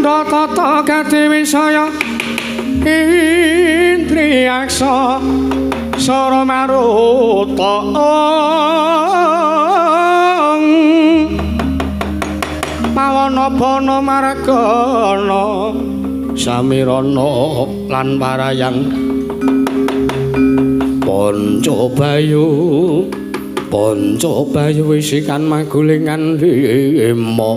Tata Gati Wisaya Indriyaksa Sara Maruta Mawana Bana Margana Samirana lan Parayang Pancabayu wisikan magulingan lima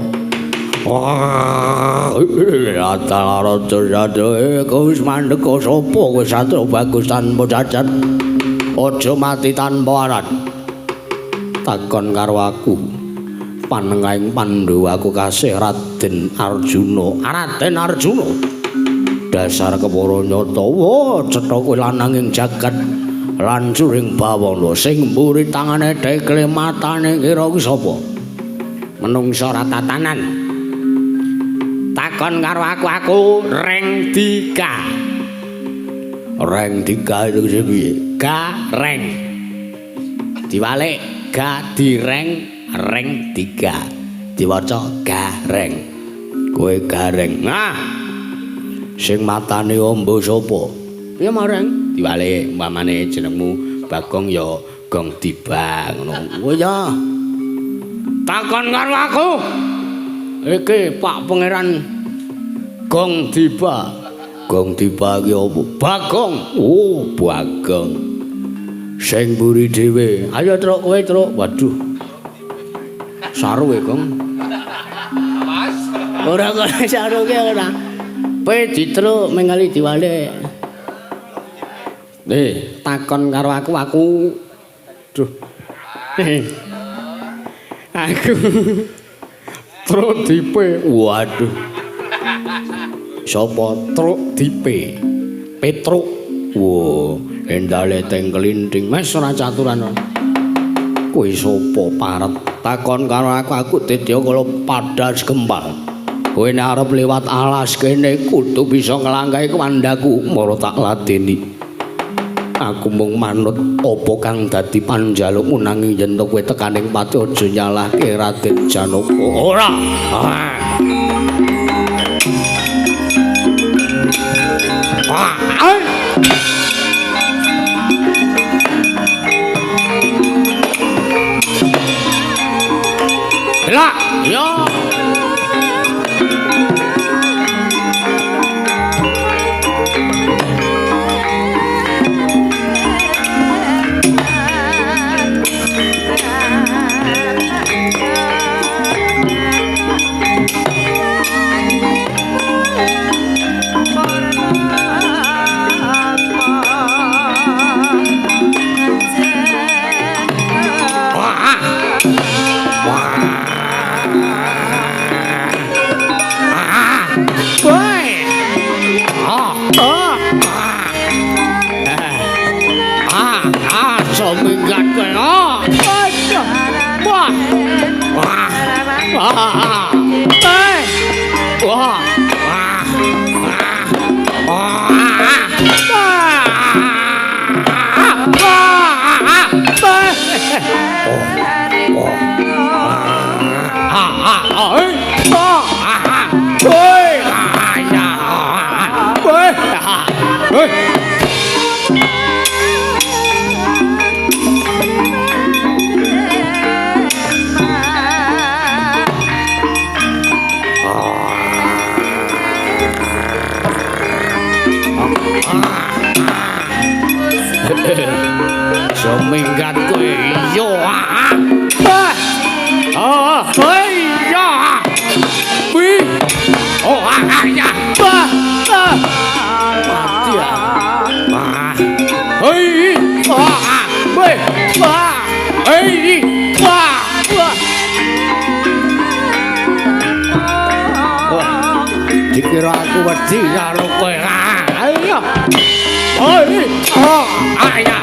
wah atara jadhe wis mandheg sapa wis satru bagus tanpa cacat aja mati tanpa arat takon karo aku panengahing Pandhawa aku kasih Raden Arjuna dasar kepara nyata wa cetha kowe lananging jagat lan suring bawana sing mburi tangane dekle matane kira ki sapa menungsa ratatanan takon karo aku Rengdika itu piye Gareng diwalik ga direng Rengdika diwaca Gareng kowe Gareng nah sing matane amba sapa ya mareng diwalik umpamane jenengmu Bagong ya Gong Dibang ngono oh ya takon karo aku iki Pak Pangeran Gong Diba ki apa? Bagong. Oh, Bagong. Sing mburi dhewe. Ayo truk kowe truk. Waduh. Saruwe, Gong. Mas. Ora kok saruke ora. Kowe ditruk mengali diwale. Takon karo aku. Duh. Aku truk dipe. Waduh. Sapa truk dipe? Petruk. Wo, endale teng kelinting. Wis ora caturan. Kowe sapa parep? Takon karo aku dedya kala padas gempal. Kowe nek arep liwat alas kene kudu bisa nglangkahi kandhaku, mara tak ladeni. Aku mung manut apa kang dadi panjalukmu nanging yen kowe tekaning pati aja nyalahke Raden Janaka. Ora. Lah, yo. Seminggat kowe yo wah, hei, wah, wah. Dikira aku wedi karo kowe. Ayo. Hei, oh, ayo.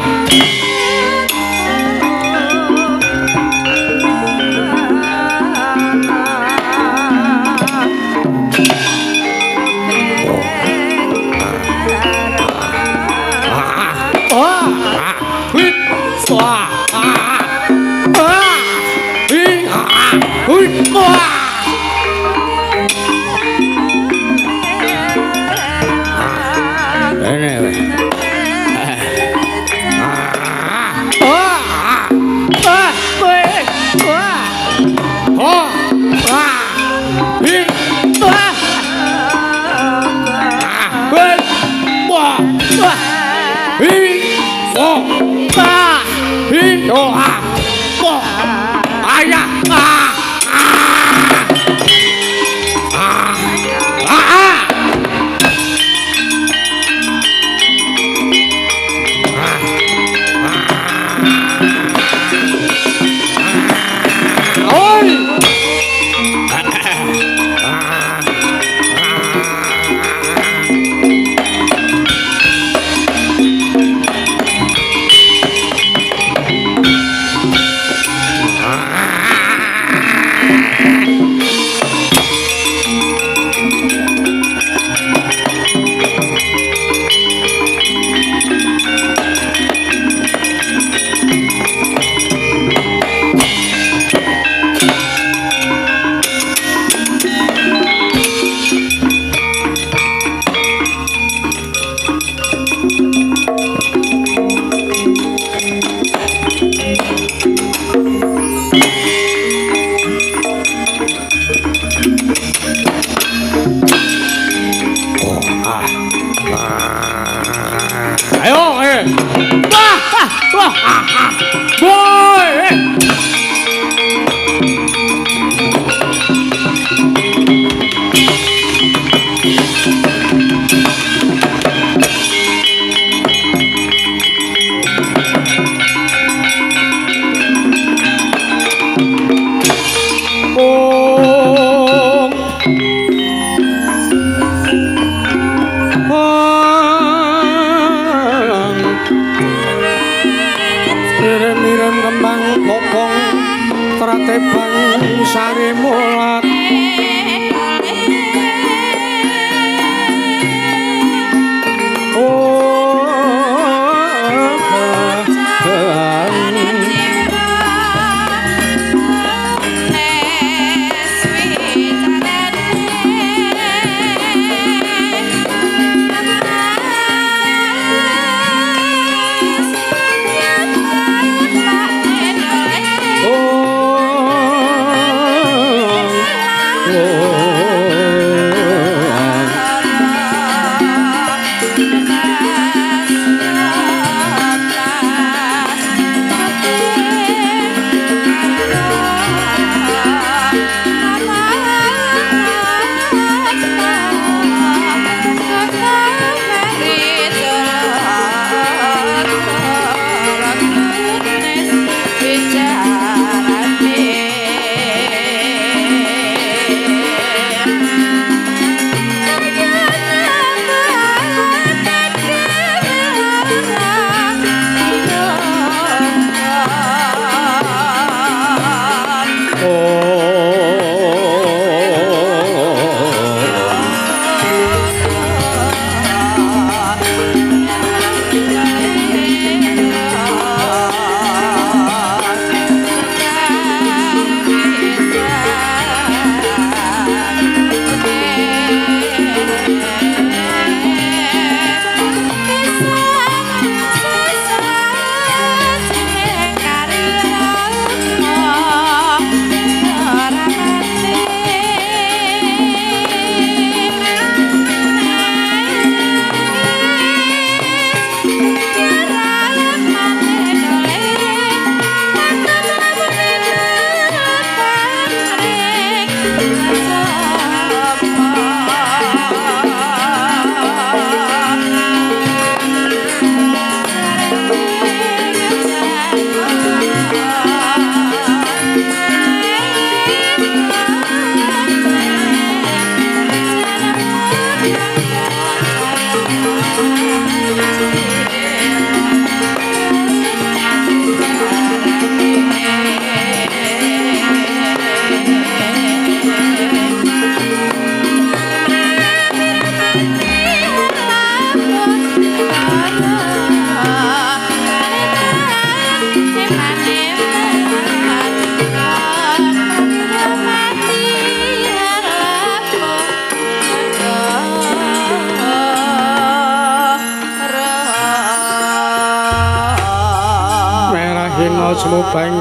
semubeng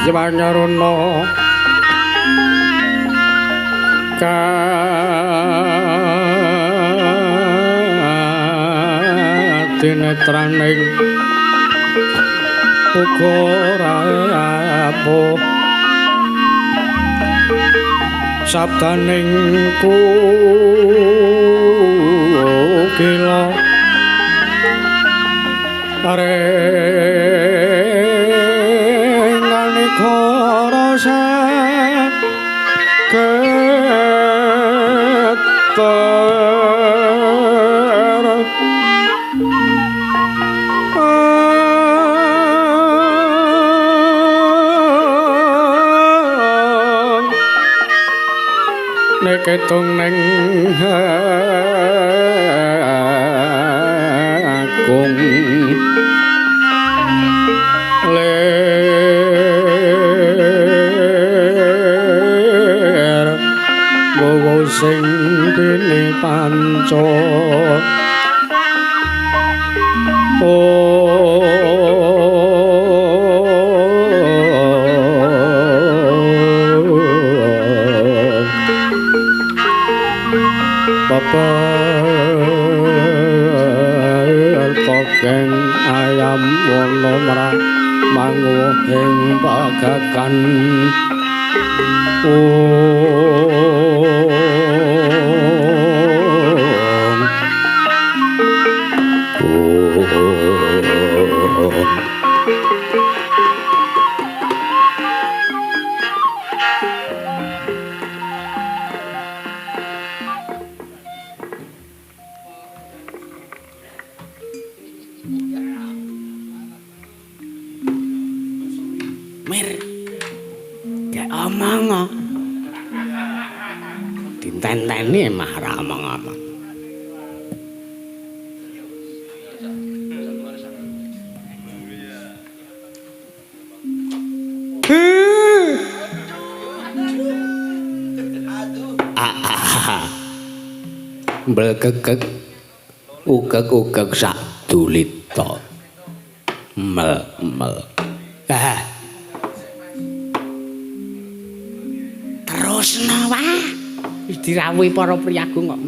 Jawanyarana katinetraning uga rapuh sabdaning kukila renganika rasa ketung neng agung ler bawa sing kene panca Pokeng ayam wono merah mangu ing bagakan ditenteni mah ra omong-omong. Mblegegeg ugeg-ugeg sak dulita. Mel. Terusno wae. Dirawuhi para priyagung kok.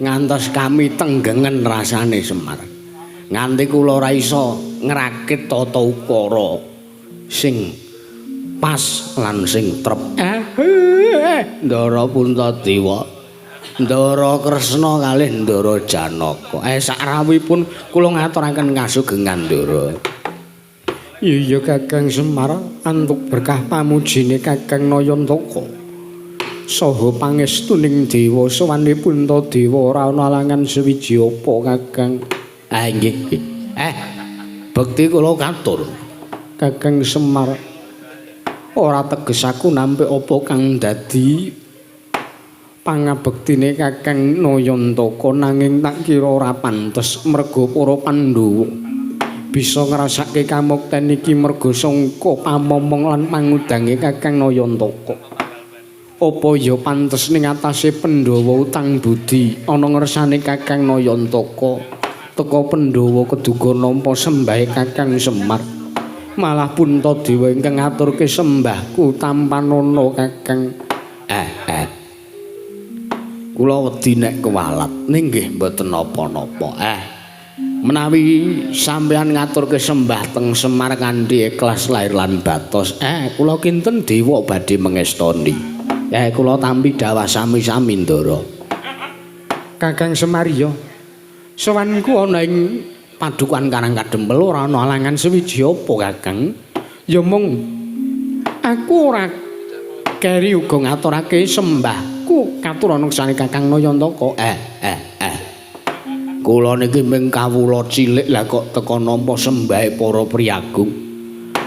Ngantos kami tenggengen rasane Semar. Nganti kula ora iso ngrakit tata ukara sing pas lan sing trep. Ndara Puntadewa, Ndara Kresna kalih Ndara Janaka. Sakrawuhipun kula ngaturaken kasugengan Ndara. Iya Kakang Semar, antuk berkah pamujine Kakang Nayantaka. Saha pangestuning dewa sawanipun Puntadewa ora ana alangan sewiji apa Kakang. Nggih. Bekti kula katur. Kakang Semar, ora teges aku nampik apa kang dadi pangabektine Kakang Nayantaka nanging tak kira ora pantes merga para Pandhawa bisa ngrasake kamukten iki merga sangka pamomong lan pangudange Kakang Nayantaka. Apa ya pantes ning atase Pandhawa utang budi ana ngersane Kakang Nayantaka teka Pandhawa keduga nampa sembahe Kakang Semar. Malah Puntadewa ingkang ngaturke sembahku tampanana Kakang. Kula wedi nek kewalat ning nggih mboten napa-napa. Menawi sampeyan ngaturke sembah teng Semar kanthi ikhlas lair lan batos, kula kinten dewa badhe mengestoni. Kula tampi dawah sami-sami Ndara. Kakang Semar ya. Sowanku ana ing padukan Karang Kadempel ora ana alangan sewiji apa Kakang. Ya mung aku ora keri uga ngaturake sembahku katurana kesane Kakang Nayantaka. Kula niki mung kawula cilik lah kok teka nampa sembahe para priyagung.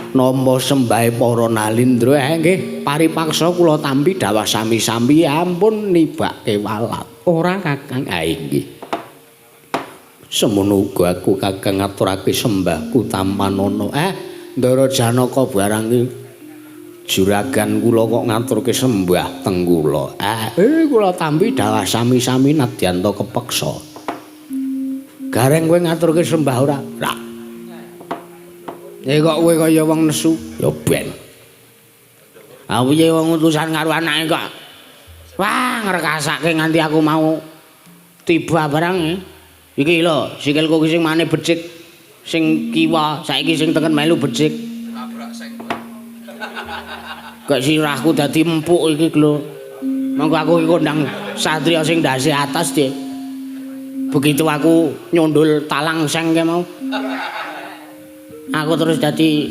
Nampa sembahe para nalindra. Nggih, paripaksa kula tampi dawah sami-sami ampun nibake walat. Ora Kakang. Nggih. Semono uga aku Kakang ngaturake sembahku tampanana. Ndara Janaka barang juragan kula kok ngaturke sembah teng kula. Kula tampi dawah sami-sami nadyan kepeksa. Gareng kowe ngaturke sembah ora? Ora. Kok kowe kaya wong nesu? Ya ben. Aku piye wong utusan karo anake kok. Wah, ngrekasake nganti aku mau tiba barang. Iki lho, sikilku ki sing mane becik. Sing kiwa, saiki sing tengen melu becik. Nabrak sing. Kok sirahku dadi empuk iki lho. Monggo aku iki kondang satriya sing ndase atas, Dik. Begitu aku nyundul talang seng ke mau. Aku terus dadi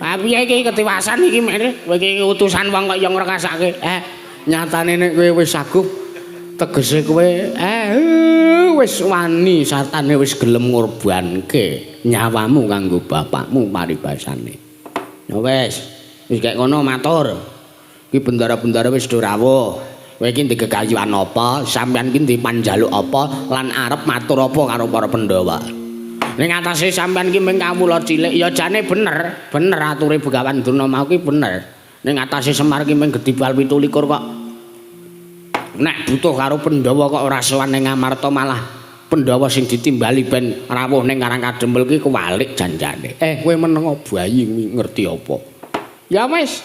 piye iki ketiwasan iki mere kowe iki utusan wong kok ya ngrekasake nyatane nek kowe wis saguh tegese kowe wis wani sartane wis gelem ngorbanke nyawamu kanggo bapakmu paribasane ya wis kaya ngono matur iki bendara-bendara wis do rawuh kowe iki ndek gegayuhan apa sampeyan iki ndek panjaluk apa lan arep matur apa karo para Pandhawa. Ning atase sampean ki mung kawula cilik ya jane bener ature Begawan Durna mau ki bener. Ning atase Semar ki mung gedibal 17 kok. Nek butuh karo Pandhawa kok ora sowan ning Ngamarta malah Pandhawa sing ditimbali ben rawuh ning Karang Kadempel ki kewalik janjane. Kowe menengo bayi kuwi ngerti apa? Ya wis.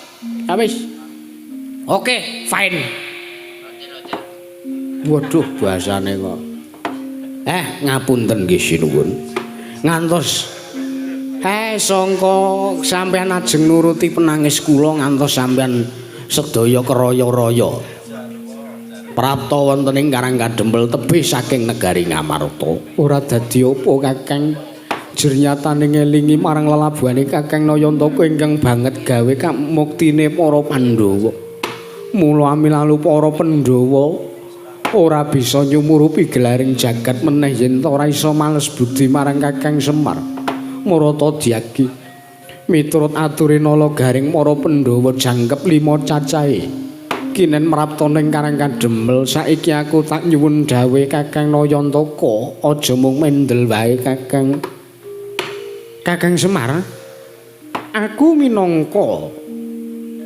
Oke, fine. Waduh bahasane kok. Ngapunten nggih sinuwun. Ngantos sangka sampean ajeng nuruti penangis kula ngantos sampean sedaya keraya-raya prapta wonten ing Karang Kadempel tebih saking negari Ngamarta ora dadi apa Kakang jernyatane ngelingi marang lelabuhane Kakang Nayantaka ingkang banget gawe kamuktine para Pandhawa mula amilalu para Pandhawa ora bisa nyumurupi gelaring jagat meneh yen ora iso males budi marang Kakang Semar Marata Dyagi miturut ature nala garing para Pandhawa jangkep 5 cacahe kinen mrapta ning Karang Kadempel saiki aku tak nyuwun dawuh Kakang Nayantaka aja mung mendel wae Kakang Semar aku minangka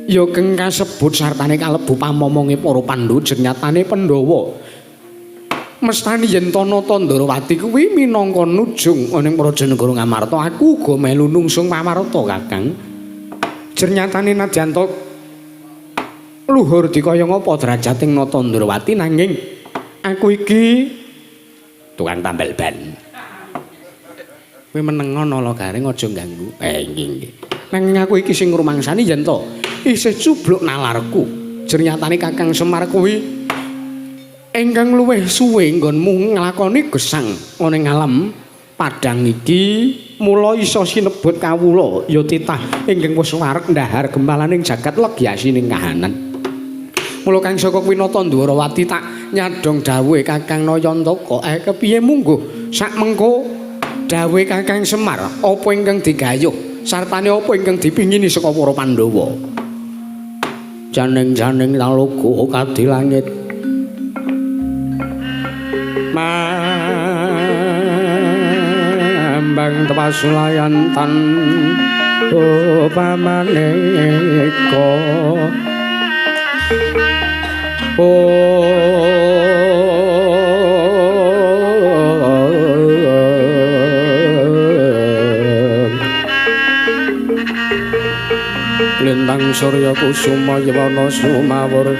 ya keng kasebut sartane kalebu pamomonge para Pandhawa jernyatane Pandhawa mestani yen Tanata Ndarawati kuwi minangka nujung ning Prajanegara Ngamarta aku uga melu nungsung pamarta Kakang jernyatane nadyan luhur dikaya ngapa derajating Nata Ndarawati nanging aku iki tukang tambal ban kowe menengo nala garing aja ganggu nggih nanging aku iki sing ngrumangsani yen to isih cubluk nalarku jernyatane Kakang Semar kuwi ingkang luwih suwe nggonmu nglakoni gesang ana ing alam padang iki mula iso sinebut kawula ya titah ingkang wis wareg ndahar gempalaning jagat legyasining kahanan mula kang saka kuwi Nata Ndarawati tak nyadong dawuhe Kakang Nayantaka kepiye mungguh sak mengko dawuhe Kakang Semar apa ingkang digayuh sartane apa ingkang dipingini saka para Pandhawa janing-janing talaga kadhi langit mambang tepasulayantan pamaneka lintang surya kusuma yawana sumawur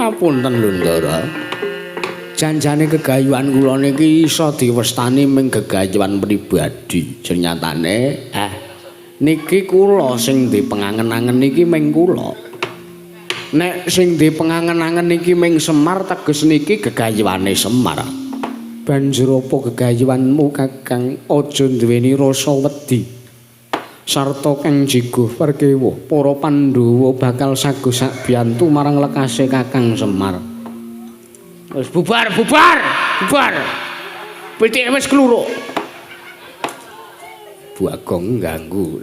ngapunten lho Ndara janjane gegayuhan kula niki iso diwestani ming gegayuhan pribadi jernyatane niki kula sing di pengangen-angen niki ming kula nek sing di pengangen-angen niki ming Semar teges niki gegayuhane Semar banjur apa gegayuhanmu Kakang aja duweni rasa wedi sarta kang jiguh perkewo para Pandhawa bakal saguh sak biyantu marang lekase Kakang Semar wis bubar pitike wis kluruk Bagong ganggu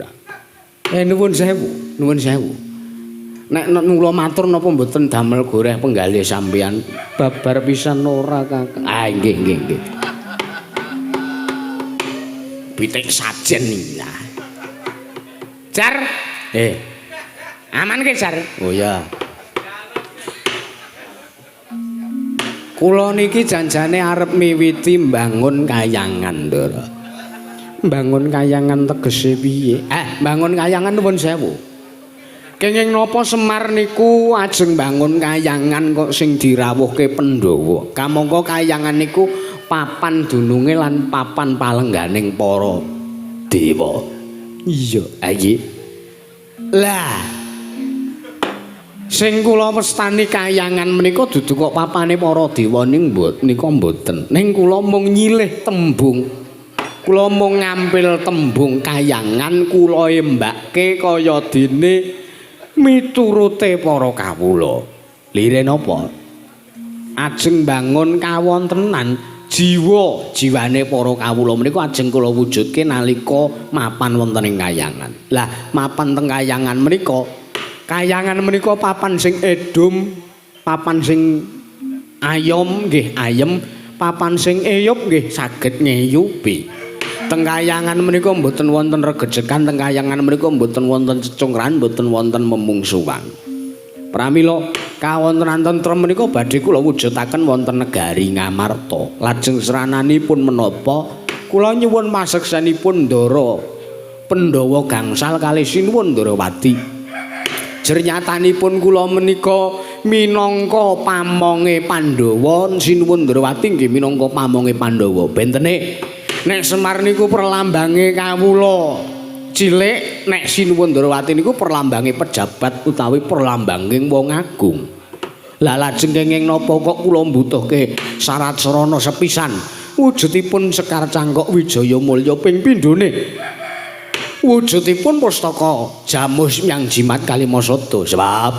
nuwun sewu nek nula matur napa mboten damel goreh penggalih sampeyan babar pisan ora Kakang nggih pitik sajen ya Jar Aman ke jar? Oh ya. Kula niki janjane arep miwiti mbangun kayangan, Ndara. Mbangun kayangan tegese piye? Mbangun kayangan nuwun sewu. Kenging napa Semar niku ajeng mbangun kayangan kok sing dirawuhke Pandhawa. Kamangka kayangan niku papan dununge lan papan palengganing para dewa. Iya, nggih. Lah sing kula westani kayangan menika dudu kok papane para dewa nika mboten. Ning kula mung nyilih tembung. Kula mung ngampil tembung kayangan kula embake kaya dene miturute para kawula. Lire napa? Ajeng bangun kawontenan jiwane para kawula menika ajeng kula wujudke nalika mapan wonten ing kayangan. Lah mapan teng kayangan menika papan sing edom, papan sing ayom nggih ayem, papan sing eyup nggih saged ngeyupi. Teng kayangan menika mboten wonten regejekan, teng kayangan menika mboten wonten cecungkrahan, mboten wonten memungsuhan. Pramila kawontenan tentrem menika badhe kula wujudaken wonten negari Ngamarta. Lajeng serananipun menapa kula nyuwun paseksanipun Ndara Pandhawa gangsal kalih sinuwun Ndarawati. Jernyatanipun kula menika minangka pamonge Pandhawa, sinuwun Ndarawati nggih minangka pamonge Pandhawa. Bentene nek Semar niku perlambange kawula cilik, nek sinuwun Ndarawati niku perlambange pejabat utawi perlambange wong agung. Lah lajeng kenging napa kok kula mbutuhke syarat sarana sepisan wujudipun Sekar Cangkok Wijaya Mulya ping pindhone. Wujudipun pustaka Jamus Myang Jimat Kalimasada sebab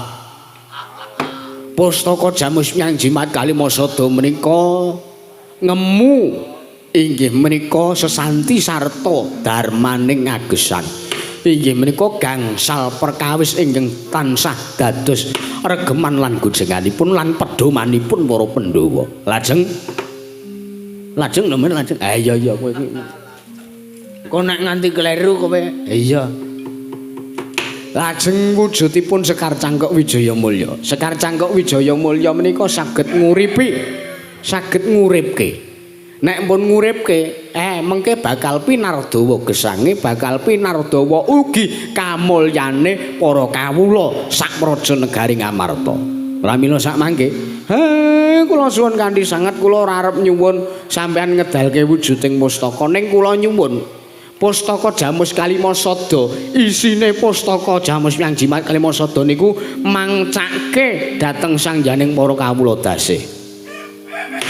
pustaka Jamus Myang Jimat Kalimasada menika ngemu inggih menika sesanti sarta darmaning agesan. Inggih menika gangsal perkawis ingkang tansah dados regeman lan gojenganipun lan pedomanipun para Pandhawa. Lajeng nemen lajeng. Iya kowe iki. Kok nek nganti kleru kowe. Iya. Lajeng wujudipun Sekar Cangkok Wijaya Mulya. Sekar Cangkok Wijaya Mulya menika saged nguripke. Nek pun nguripke, mengke bakal pinardawa gesange, bakal pinardawa ugi kamulyane para kawula sak praja negari Ngamarta. Pramila sak mangke, kula suwun kanthi sanget kula ora arep nyuwun sampeyan ngedalke wujuding pustaka ning kula nyuwun pustaka Jamus Kalimasada, isine pustaka Jamus Myang Jimat Kalimasada niku mangcake dhateng sangjaning para kawula dasih.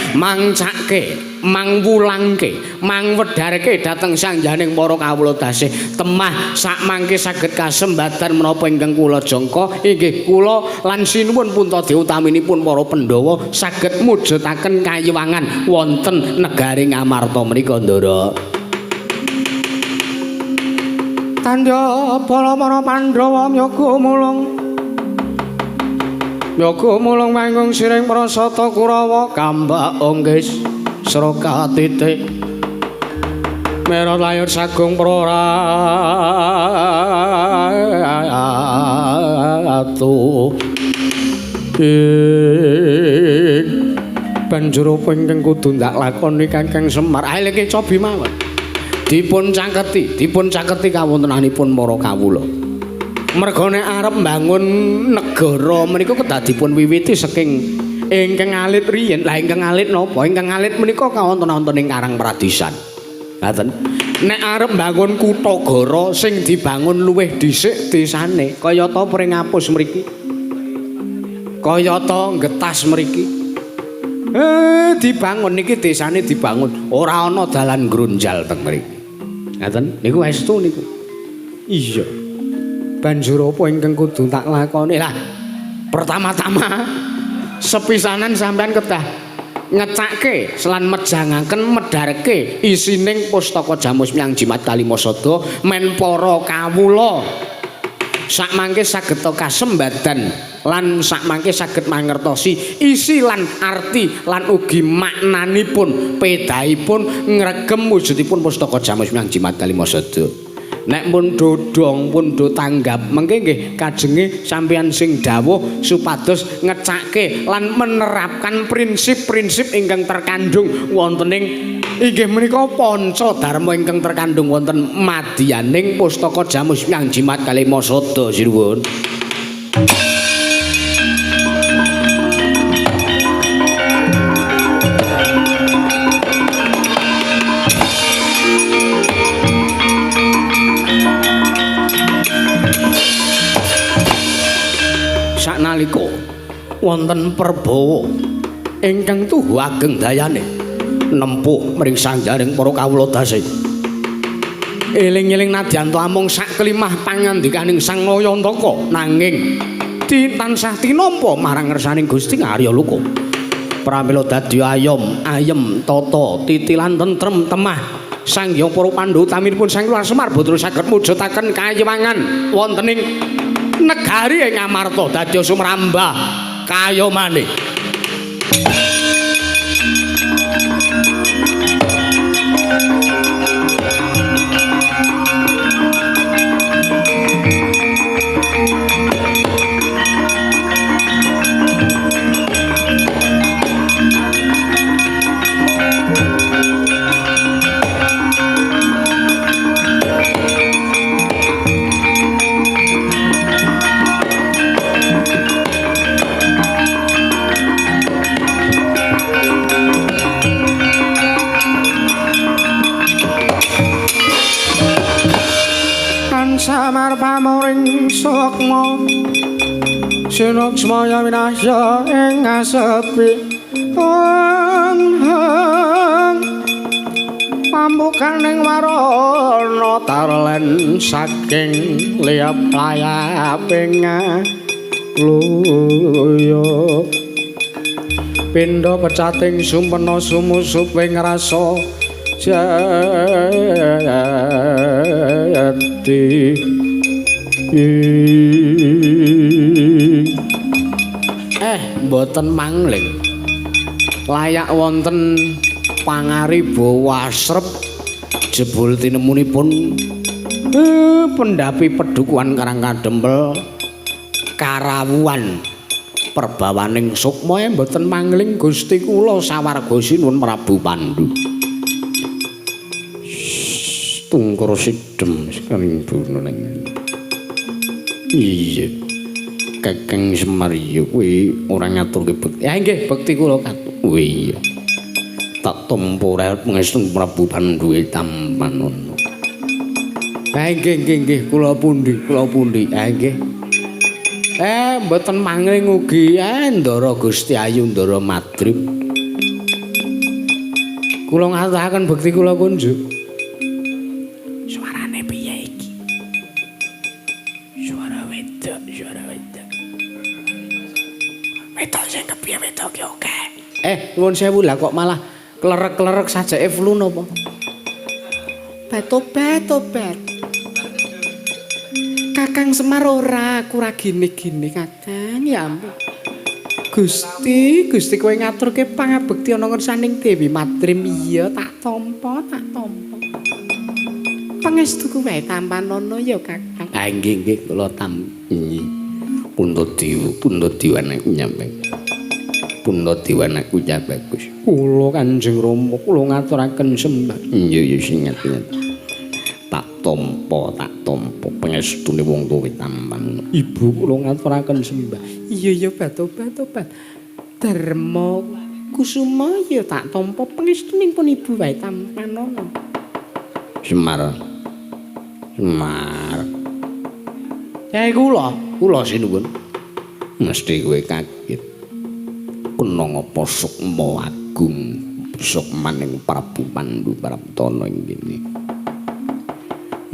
Mangcake, mangwulangke, mangwedarke dhateng sangjaning para kawula dasih. Temah sak mangke saged kasembadan menapa ingkang kula jangka inggih kula lan sinuwun Puntadewa utaminipun para Pandhawa saged mujudaken kayuwangan wonten negari Ngamarta menika Ndara. Tandha para Pandhawa Myaga mulung manggung siring prasata Kurawa kambak onggis sraka titik merah layur sagung praratu banjur apa ingkang kudu ndak lakoni Kakang Semar aileke cobi mawon dipun cangketi kawontenanipun para kawula. Merga nek arep mbangun negara menika kedah dipun wiwiti saking ingkang alit riyin. Lah ingkang alit napa? Ingkang alit menika kawonten-wonten ing Karang Pradisan. Ngaten. Nek arep mbangun kutha-gara sing dibangun luwih dhisik desane, kayata Pringapus mriki. Kayata Getas mriki. Dibangun niki desane dibangun, ora ana dalan grunjal teng mriki. Ngaten. Niku estu niku. Iya. Banjur apa ingkang kudu tak lakoni? Lah, pertama-tama sepisanan sampean kedah ngecake lan mejangaken medharke isining pustaka Jamus Myang Jimat Kalimasada men para kawula sak mangke saged kasembadan lan sak mangke saged mangertosi isi lan arti lan ugi maknanipun pedahipun ngregem wujudipun pustaka Jamus Myang Jimat Kalimasada. nek pun dodong pun do tanggap mengke nggih kajenge sampeyan sing dawuh supados ngecake lan menerapkan prinsip-prinsip ingkang terkandung wontening inggih menika panca dharma ingkang terkandung wonten madyaning pustaka Jamus Yang Jimat Kalimasada sinuwun. Saknalika wonten Prabawa ingkang tuhu ageng dayane nempuh mring sangjaring para kawula dasih. Eling-eling nadyan amung sak kelimah pangandikaning Sang Nayantaka nanging tansah tinampa marang ngersaning Gusti Arya Luka. Pramila dadi ayem tata titilan tentrem temah sangya para Pandhawa taminipun Sang Hyang Semar Batra saged mujudaken kayewangan wontening negari ing Amarta dadi sumrambah kaya maneh. Samar pamoring sukma sinuksmaya winasya ing ngasepi pambukaning warana tarlen saking liap-layaping luya pindha pecating sumpena sumusuping rasa jati mboten mangling layak wonten pangariba wasrep jebul tinemunipun pendhapi pedukuhan Karang Kadempel karawuhan perbawaning sukma mboten mangling Gusti kula sawarga sinuwun Prabu Pandhu. Tungkur sidhem sekaring bununing. Iya. Kakang Semar ya kuwi ora ngaturke bekti. Ya nggih, bekti kula katut. Oh iya. Tak tampa rel pangestu Prabu Pandhu tampanono. Ha nggih, kula pundi. Ha nggih. Mboten mangling ugi Ndara Gusti Ayu Ndara Madrip. Kula ngaturaken bekti kula kunjuk. Nuwun sewu lah kok malah klerek-klerek sajake flu napa? Tobat. Kakang Semar ora gini Kakang ya ampun. Gusti kowe ngaturke pangabekti ana ngersaning Dewi Madrim iya tak tampa. Pangestuku wae tampanono ya Kakang. Ah nggih kula tampi. Pundha diwana nyampe. Pundha diwanaku ya bagus. Kula Kanjeng Rama kula ngaturaken sembah. Iya ingat. Tak tampa pangestune wong tuwa tampan. Ibu kula ngaturaken sembah. Iya tobat. Dharma Kusuma ya tak tampa pangestuning pun ibu wae tampanono. Semar. Ya kula sinuwun. Mesti kowe kaget. Kena ngapa sukma agung sukmaning Prabu Pandhu Praptana ing kene.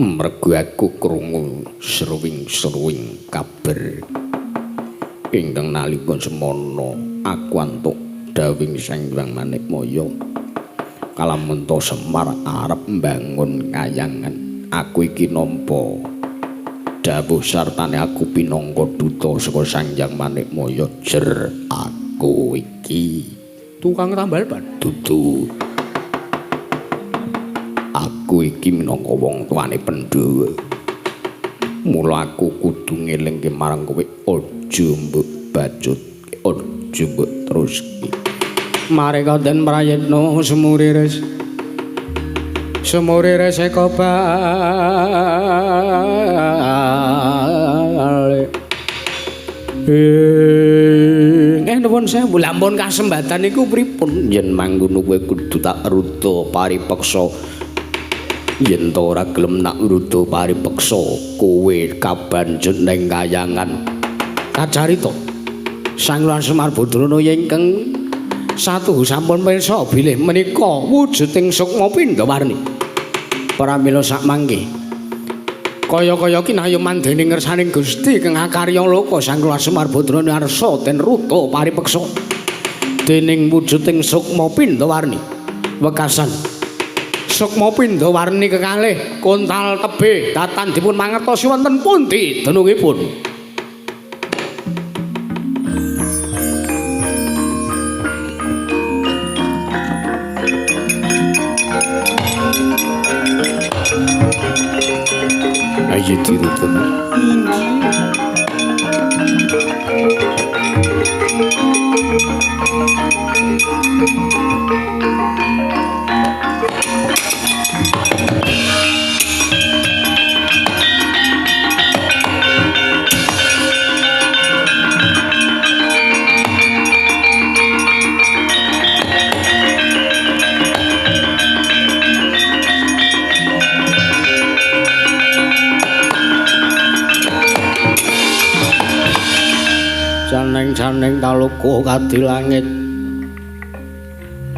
Mergo aku krungu sruwing kabar ingkang nalika semana aku antuk dawing Sang Hyang Manikmaya kalamun to Semar arep mbangun kayangan aku iki nampa dawuh sartane aku pinangka duta saka Sang Hyang Manikmaya jer aku iki tukang tambal ban dudu Aku iki minangka wong tuane Pandhawa. Mula aku kudu ngelingke marang kowe aja mbok bacut, aja mbok teruske. Mareka den prayitna semuriris. Semuriris eka bali. Nuwun sewu, lampun kasembatan iku pripun? Yen mangkono kowe kudu tak ruda paripeksa. Yen to ora gelem nak ruda paripeksa, kowe kabanjut ning kayangan. Kacarita Sang Hyang Semar Badrana ingkang satu sampun pirsa bilih menika wujuding sukma Pindawarni. Pramila sak mangke kaya-kaya kinayoman dening ngersaning Gusti kang akarya loka Sang Hyang Semar Badrana arsa den ruta paripeksa dening wujuding sukma Pindawarni. Wekasan sukma Pindawarni kekalih kontal tebih datan dipun mangertosi wonten pundi denungipun. Ayo dirutun. Janing taluku kadi langit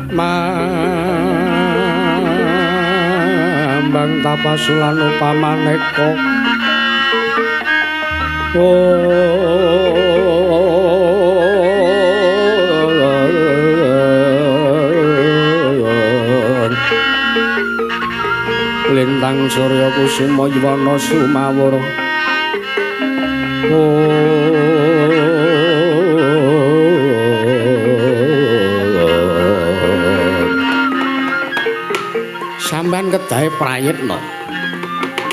mambang tapasulan upamaneka lintang surya kusuma yuwana sumawur sampean kedahe prayitna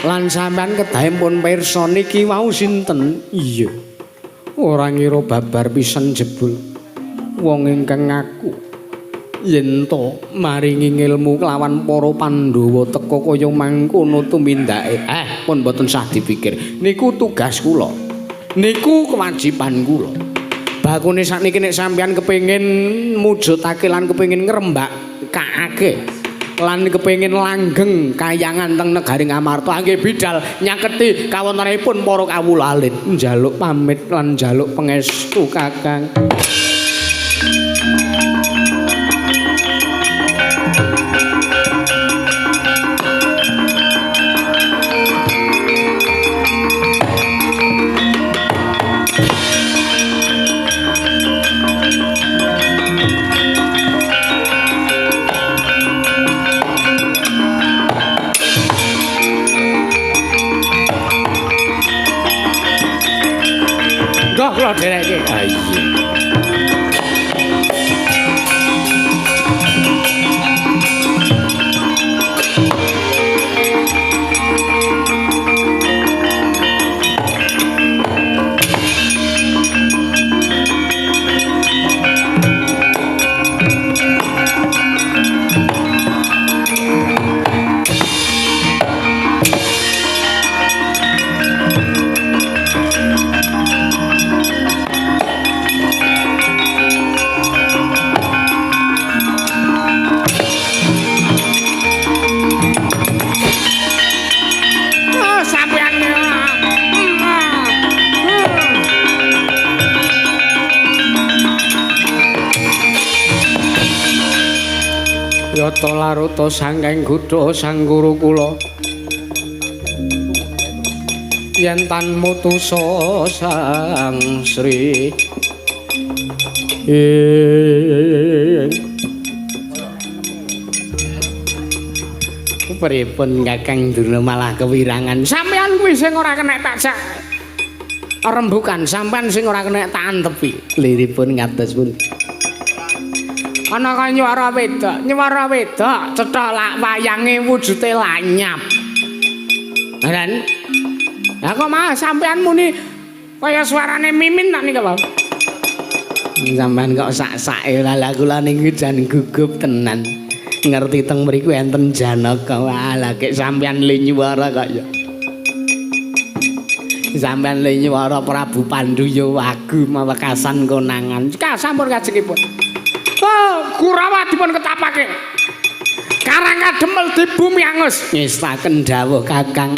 lan sampean kedahe pun pirsa niki wau sinten? Iya, ora ngira babar pisan jebul wong ingkang ngaku yen to maringi ilmu kelawan para Pandhawa teka kaya mangkono tumindake. Pun mboten sah dipikir, niku tugas kula, niku kewajiban kula. Bakune sakniki nek sampean kepengin mujudake lan kepengin ngrembakake lan kepengin langgeng kayangan teng negaring Amarta nggih bidal nyaketi kawontenanipun para kawula alit njaluk pamit lan njaluk pangestu Kakang. Kula dereke. Yata laruta sangking gudha sang guru kula yen tan mutusa sang Sri pripun Kakang Durna malah kewirangan sampean kuwi sing ora kena tak rembukan sampean sing ora kena tak antepi liripun ngatos pun ana kaya nyuwara wedok cethok lak wayange wujude lanyap. Dan lah kok mah sampean muni kaya suarane Mimin tak nika, Pak. Sampean kok sak-sake lah kula niki jan gugup tenan. Ngerti teng mriku enten Janaka. Walah kek sampean le nyuwara kok ya. Sampean le nyuwara Prabu Pandhu ya wagu mawekasan konangan. Sampun kajengipun. Oh, Kurawa dipun ketapake. Karang kademel di bumi angus. Ngestaken dawuh Kakang.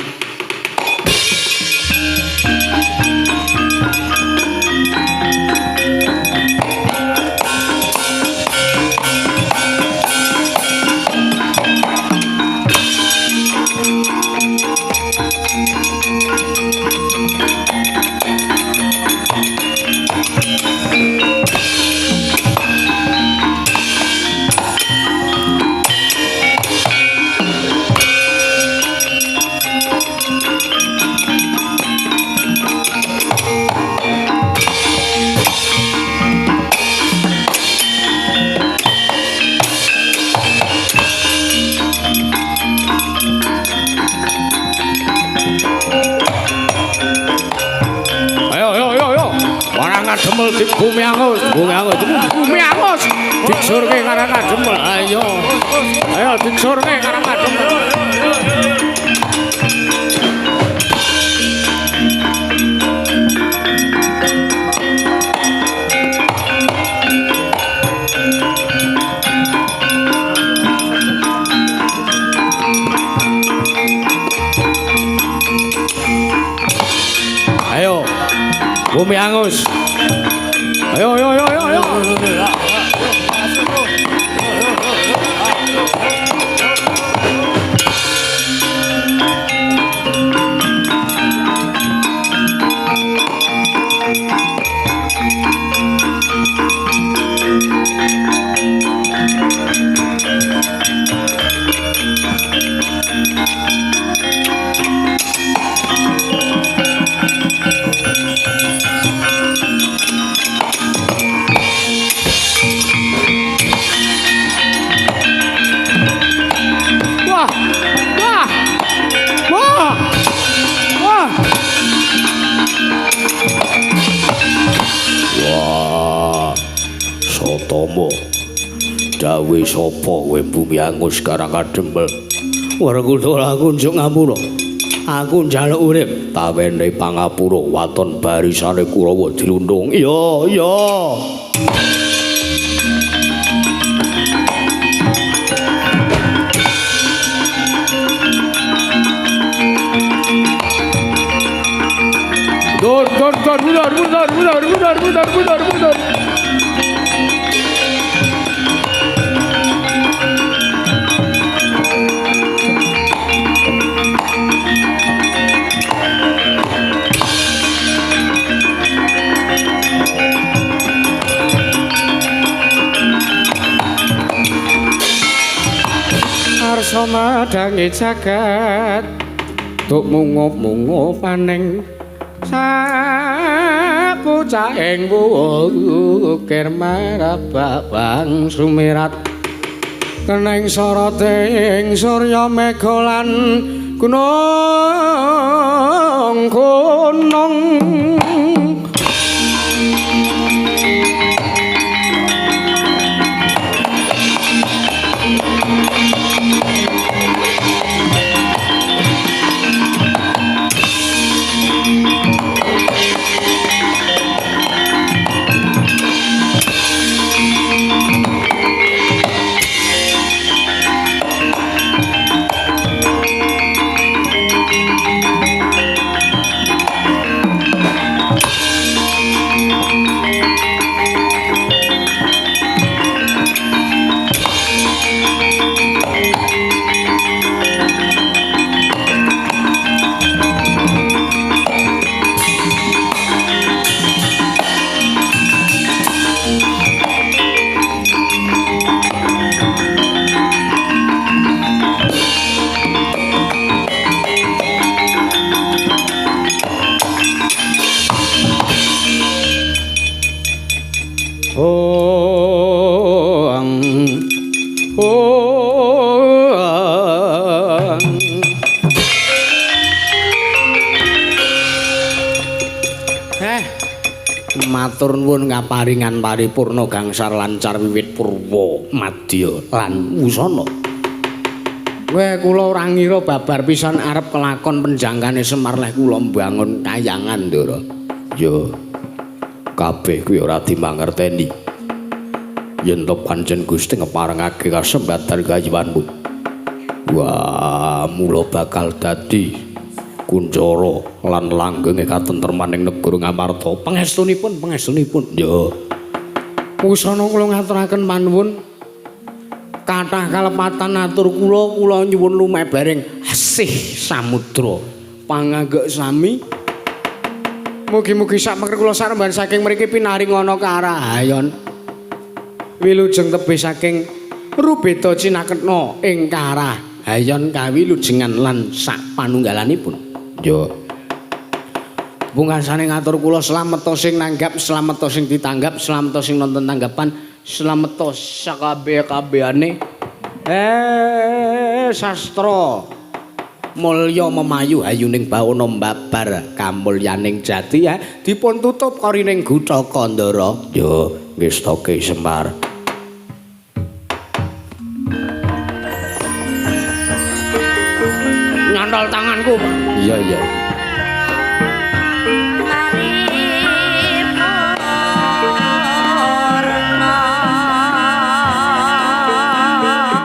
Demel di bumi angus, bumi angus. Diksurke karang demel. Ayo diksurke karang demel. Ayo, bumi angus. Ayo. Sotomo dawe sapa kowe bumi angus karang kadempel Werkudara kunjuk ngapura aku njaluk urip tawene pangapura waton barisane Kurawa dilundung iya Mundur. Arsa madangi jagat tuk mungup-mungup paning sapucahing wukir marabang sumirat keneng soroting surya mega lan gunung Matur nuwun kaparingan paripurna gangsar lancar wiwit purwa madya lan wusana. Kula ora ngira babar pisan arep kelakon penjanggane Semar leh kula mbangun kayangan, Ndara. Ya kabeh kuwi ora dimangerteni. Yen to pancen Gusti ngeparengake kasempatan kayuwanmu. Wah, mula bakal dadi kuncara lan langgenge katentremaning negara Ngamarta. Pangestunipun. Ya. Wusana kula ngaturaken panuwun. Kathah kalepatan atur kula nyuwun lumebaring asih samudra. Panganggek sami. Mugi-mugi sak mengker kula saremban saking mriki pinaring ana karahayon. Wilujeng tebih saking rubeda cinaketna ing karahayon kawilujengan lan sak panunggalanipun. Ya. Pungkasane ngatur kula slamet sing nanggap, slamet sing ditanggap, slamet sing nonton tanggapan, slamet sakabeh-kabehane sastra mulya memayu ayuning bawana mbabar kamulyaning jati dipun tutup karining Guthaka Ndara. Ya, ngestake Semar. Nyantol tanganku, Pak. Iya.